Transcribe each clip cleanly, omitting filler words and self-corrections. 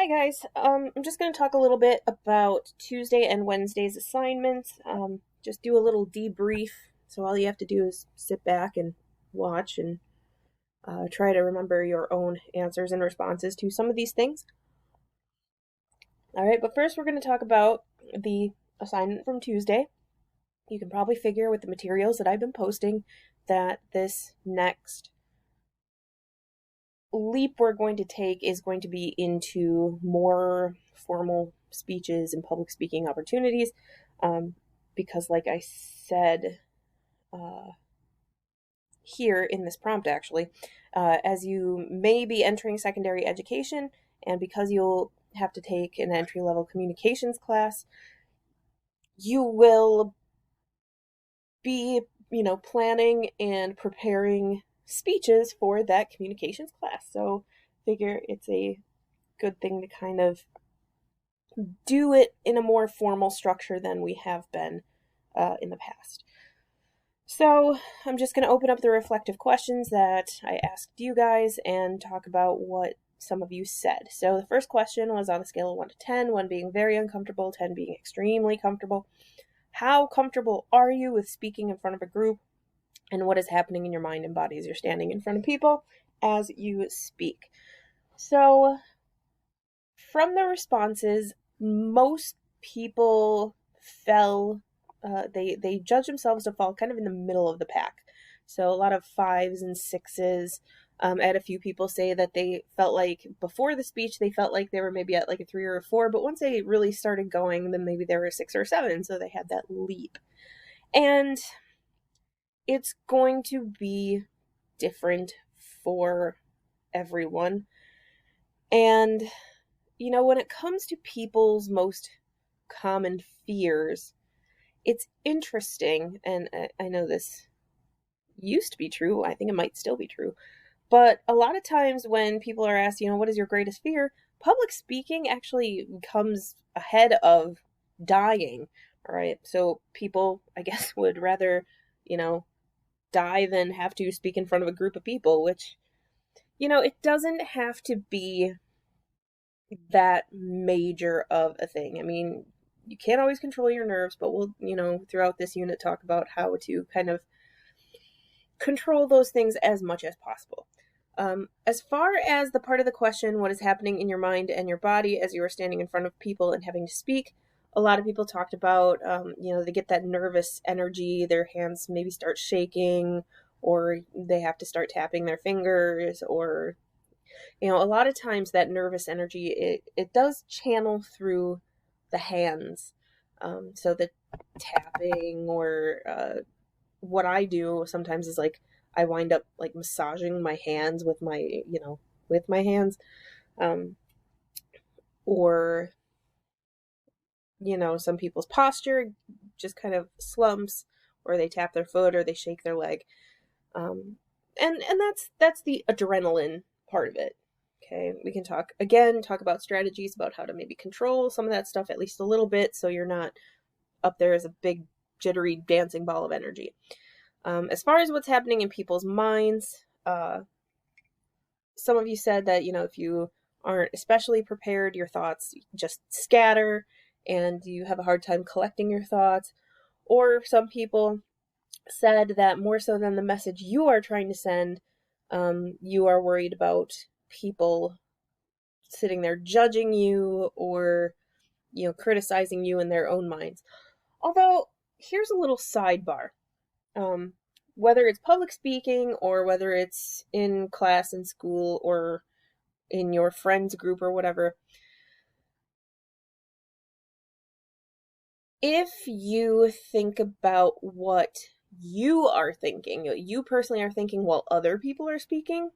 Hi guys. I'm just going to talk a little bit about Tuesday and Wednesday's assignments. Just do a little debrief. So all you have to do is sit back and watch and try to remember your own answers and responses to some of these things. All right, but first we're going to talk about the assignment from Tuesday. You can probably figure with the materials that I've been posting that this next leap we're going to take is going to be into more formal speeches and public speaking opportunities. Because, like I said here in this prompt, actually, as you may be entering secondary education, and because you'll have to take an entry level communications class, you will be, planning and preparing speeches for that communications class. So, figure it's a good thing to kind of do it in a more formal structure than we have been in the past. So I'm just going to open up the reflective questions that I asked you guys and talk about what some of you said. So the first question was on a scale of 1 to 10, 1 being very uncomfortable, 10 being extremely comfortable. How comfortable are you with speaking in front of a group, and what is happening in your mind and body as you're standing in front of people as you speak? So from the responses, most people fell, they judge themselves to fall kind of in the middle of the pack. So a lot of 5s and 6s. I had a few people say that they felt like before the speech, they felt like they were maybe at like a 3 or a 4, but once they really started going, then maybe they were a 6 or 7, so they had that leap. And it's going to be different for everyone. And when it comes to people's most common fears, it's interesting, and I know this used to be true, I think it might still be true, but a lot of times when people are asked, what is your greatest fear, public speaking actually comes ahead of dying, all right? So people, I guess, would rather, die than have to speak in front of a group of people, which, it doesn't have to be that major of a thing. I mean, you can't always control your nerves, but we'll, throughout this unit talk about how to kind of control those things as much as possible. As far as the part of the question, what is happening in your mind and your body as you are standing in front of people and having to speak, a lot of people talked about, they get that nervous energy, their hands maybe start shaking, or they have to start tapping their fingers, or a lot of times that nervous energy, it does channel through the hands. So the tapping, or what I do sometimes is like I wind up like massaging my hands with my hands, or some people's posture just kind of slumps, or they tap their foot, or they shake their leg, and that's the adrenaline part of it. Okay, we can talk about strategies about how to maybe control some of that stuff at least a little bit, so you're not up there as a big jittery dancing ball of energy. As far as what's happening in people's minds, some of you said that, if you aren't especially prepared, your thoughts just scatter and you have a hard time collecting your thoughts. Or some people said that more so than the message you are trying to send, you are worried about people sitting there judging you, or criticizing you in their own minds. Although, here's a little sidebar. Whether it's public speaking, or whether it's in class in school, or in your friends group or whatever, if you think about what you are thinking, you personally are thinking while other people are speaking,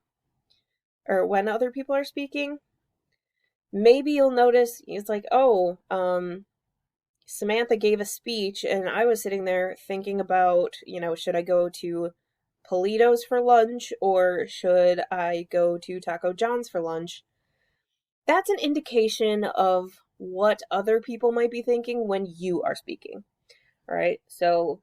or when other people are speaking, maybe you'll notice it's like, oh, Samantha gave a speech and I was sitting there thinking about, should I go to Politos for lunch, or should I go to Taco John's for lunch? That's an indication of what other people might be thinking when you are speaking. All right. So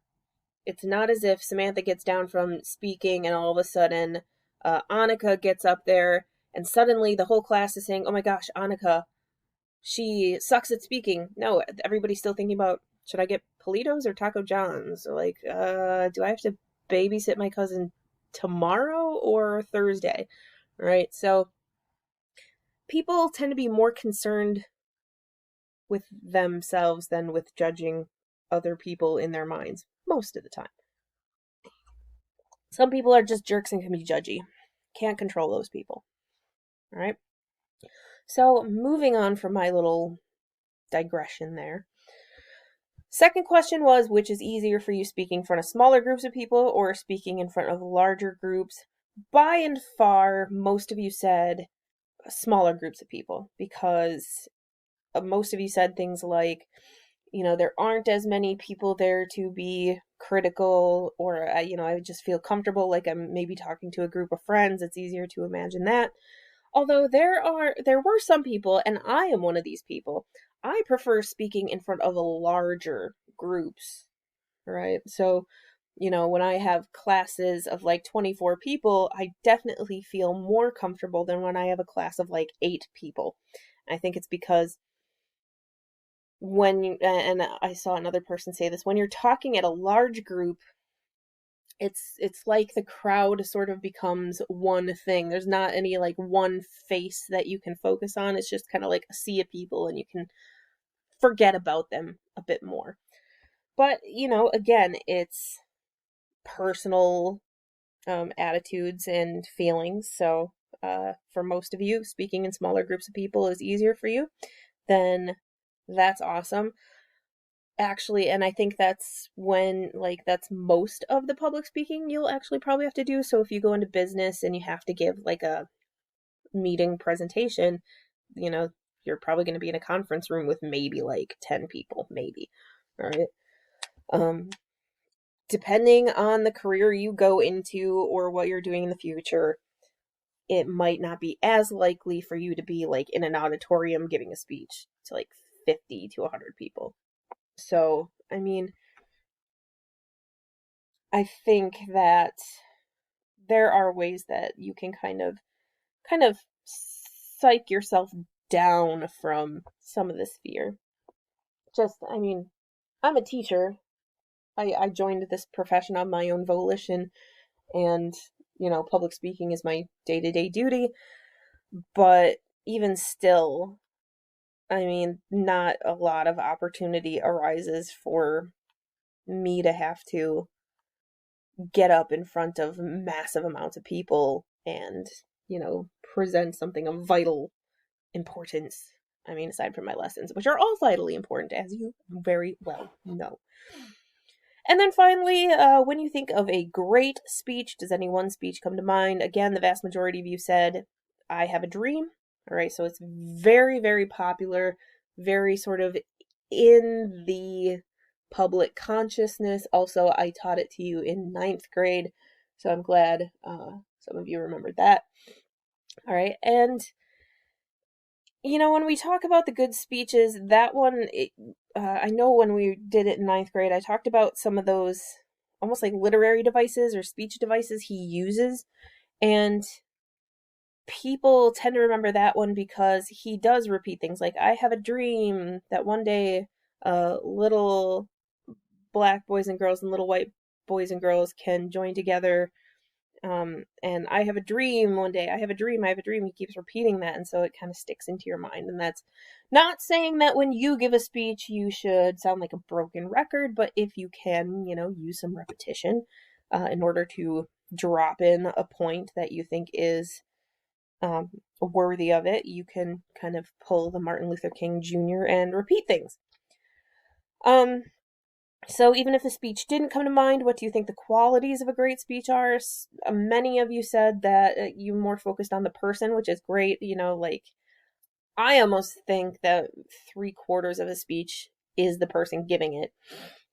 it's not as if Samantha gets down from speaking and all of a sudden Annika gets up there and suddenly the whole class is saying, oh my gosh, Annika, she sucks at speaking. No, everybody's still thinking about, should I get Politos or Taco John's? Or like, do I have to babysit my cousin tomorrow or Thursday? Right? So people tend to be more concerned with themselves than with judging other people in their minds most of the time. Some people are just jerks and can be judgy. Can't control those people. All right? So, moving on from my little digression there. Second question was, which is easier for you, speaking in front of smaller groups of people or speaking in front of larger groups? By and far, most of you said smaller groups of people, because most of you said things like, there aren't as many people there to be critical, or, I just feel comfortable, like I'm maybe talking to a group of friends. It's easier to imagine that. Although there were some people, and I am one of these people, I prefer speaking in front of larger groups, right? So, when I have classes of like 24 people, I definitely feel more comfortable than when I have a class of like 8 people. I think it's because and I saw another person say this, when you're talking at a large group, it's like the crowd sort of becomes one thing. There's not any like one face that you can focus on. It's just kind of like a sea of people, and you can forget about them a bit more. But, again, it's personal attitudes and feelings. So for most of you, speaking in smaller groups of people is easier for you, then that's awesome. Actually, and I think that's that's most of the public speaking you'll actually probably have to do. So if you go into business and you have to give like a meeting presentation, you're probably going to be in a conference room with maybe like 10 people, maybe. All right. Depending on the career you go into or what you're doing in the future, it might not be as likely for you to be like in an auditorium giving a speech to like 50 to 100 people. So, I mean, I think that there are ways that you can kind of psych yourself down from some of this fear. I mean, I'm a teacher. I joined this profession on my own volition, and, public speaking is my day-to-day duty. But even still, I mean, not a lot of opportunity arises for me to have to get up in front of massive amounts of people and, present something of vital importance. I mean, aside from my lessons, which are all vitally important, as you very well know. And then finally, when you think of a great speech, does any one speech come to mind? Again, the vast majority of you said, I have a dream. All right, so it's very, very popular, very sort of in the public consciousness. Also, I taught it to you in 9th grade, so I'm glad some of you remembered that. All right, and when we talk about the good speeches, that one, I know when we did it in 9th grade, I talked about some of those almost like literary devices or speech devices he uses, and people tend to remember that one because he does repeat things like, I have a dream that one day little black boys and girls and little white boys and girls can join together. And I have a dream one day. I have a dream. I have a dream. He keeps repeating that. And so it kind of sticks into your mind. And that's not saying that when you give a speech, you should sound like a broken record. But if you can, use some repetition in order to drop in a point that you think is worthy of it, you can kind of pull the Martin Luther King Jr. and repeat things. So even if the speech didn't come to mind, what do you think the qualities of a great speech are? Many of you said that you more focused on the person, which is great. Like, I almost think that 3/4 of a speech is the person giving it,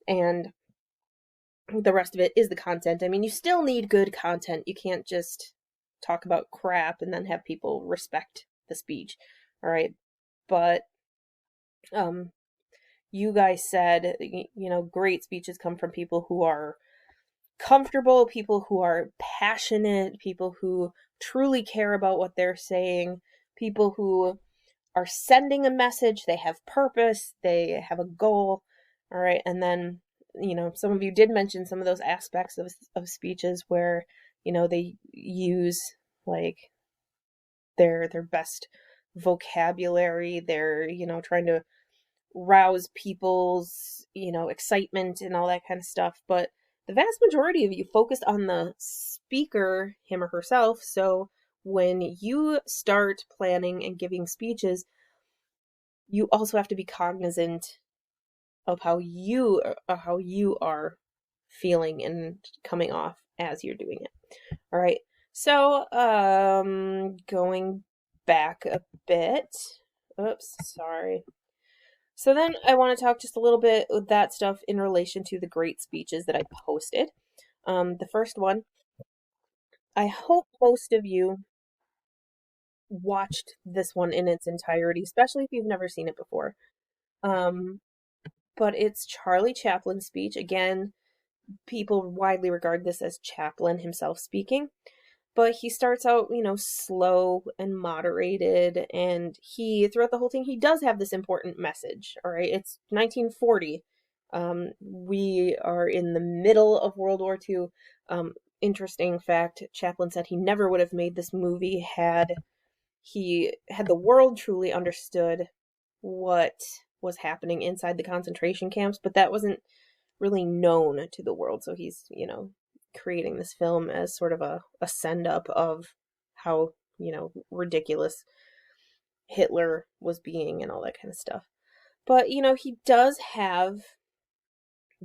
and the rest of it is the content. I mean, you still need good content. You can't just talk about crap and then have people respect the speech. All right. But you guys said, great speeches come from people who are comfortable, people who are passionate, people who truly care about what they're saying, people who are sending a message, they have purpose, they have a goal. All right. And then, some of you did mention some of those aspects of speeches where, they use like their best vocabulary. They're, trying to rouse people's, excitement and all that kind of stuff. But the vast majority of you focused on the speaker, him or herself. So when you start planning and giving speeches, you also have to be cognizant of how you are feeling and coming off as you're doing it. All right. So, going back a bit. Oops, sorry. So then I want to talk just a little bit with that stuff in relation to the great speeches that I posted. The first one, I hope most of you watched this one in its entirety, especially if you've never seen it before. But it's Charlie Chaplin's speech. Again, people widely regard this as Chaplin himself speaking. But he starts out, slow and moderated, and throughout the whole thing, he does have this important message, all right? It's 1940. We are in the middle of World War II. Interesting fact, Chaplin said he never would have made this movie had the world truly understood what was happening inside the concentration camps, but that wasn't really known to the world. So he's, creating this film as sort of a send up of how, ridiculous Hitler was being and all that kind of stuff. But, he does have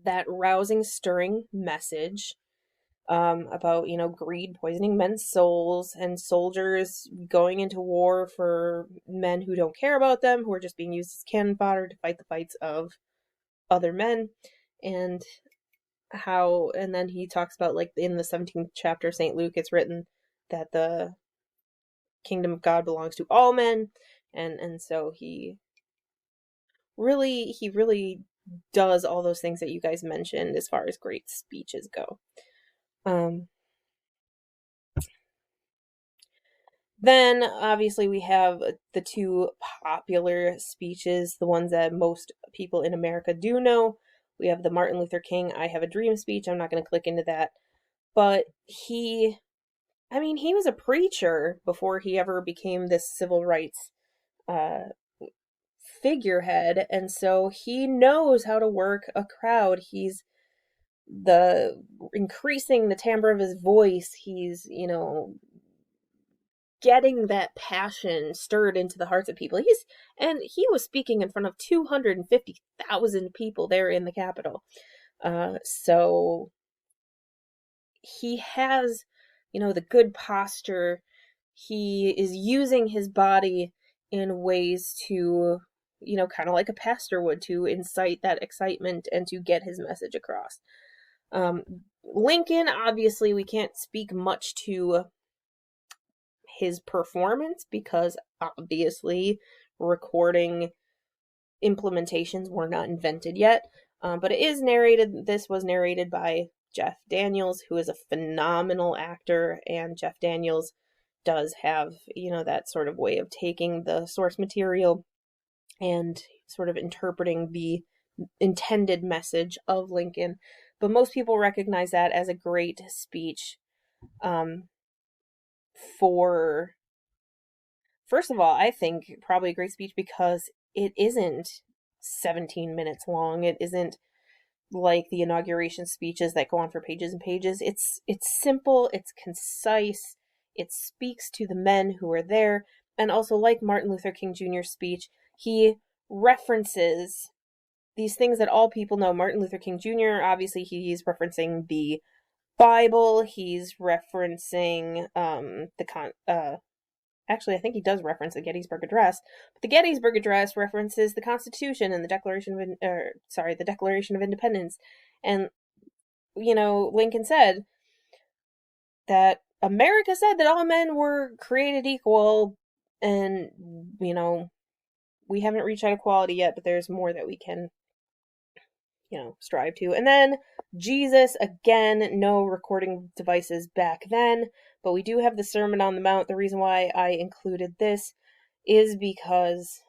that rousing, stirring message about, greed poisoning men's souls and soldiers going into war for men who don't care about them, who are just being used as cannon fodder to fight the fights of other men. And then he talks about, like, in the 17th chapter of St. Luke, it's written that the kingdom of God belongs to all men. And so he really does all those things that you guys mentioned as far as great speeches go. Then, obviously, we have the two popular speeches, the ones that most people in America do know. We have the Martin Luther King, I Have a Dream speech. I'm not going to click into that. But he was a preacher before he ever became this civil rights figurehead. And so he knows how to work a crowd. He's increasing the timbre of his voice. He's, getting that passion stirred into the hearts of people. He was speaking in front of 250,000 people there in the Capitol. So he has, the good posture. He is using his body in ways to, kind of like a pastor would, to incite that excitement and to get his message across. Lincoln, obviously, we can't speak much to his performance because obviously recording implementations were not invented yet. But this was narrated by Jeff Daniels, who is a phenomenal actor, and Jeff Daniels does have, that sort of way of taking the source material and sort of interpreting the intended message of Lincoln. But most people recognize that as a great speech. First of all, I think probably a great speech because it isn't 17 minutes long. It isn't like the inauguration speeches that go on for pages and pages. It's simple, it's concise, it speaks to the men who are there, and also, like Martin Luther King Jr.'s speech, he references these things that all people know. Martin Luther King Jr., obviously, he's referencing the Bible, he's referencing actually, I think he does reference the Gettysburg Address, but the Gettysburg Address references the Constitution and the Declaration of Independence. And, Lincoln said that America said that all men were created equal, and, we haven't reached that equality yet, but there's more that we can, strive to. And then Jesus, again, no recording devices back then, but we do have the Sermon on the Mount. The reason why I included this is because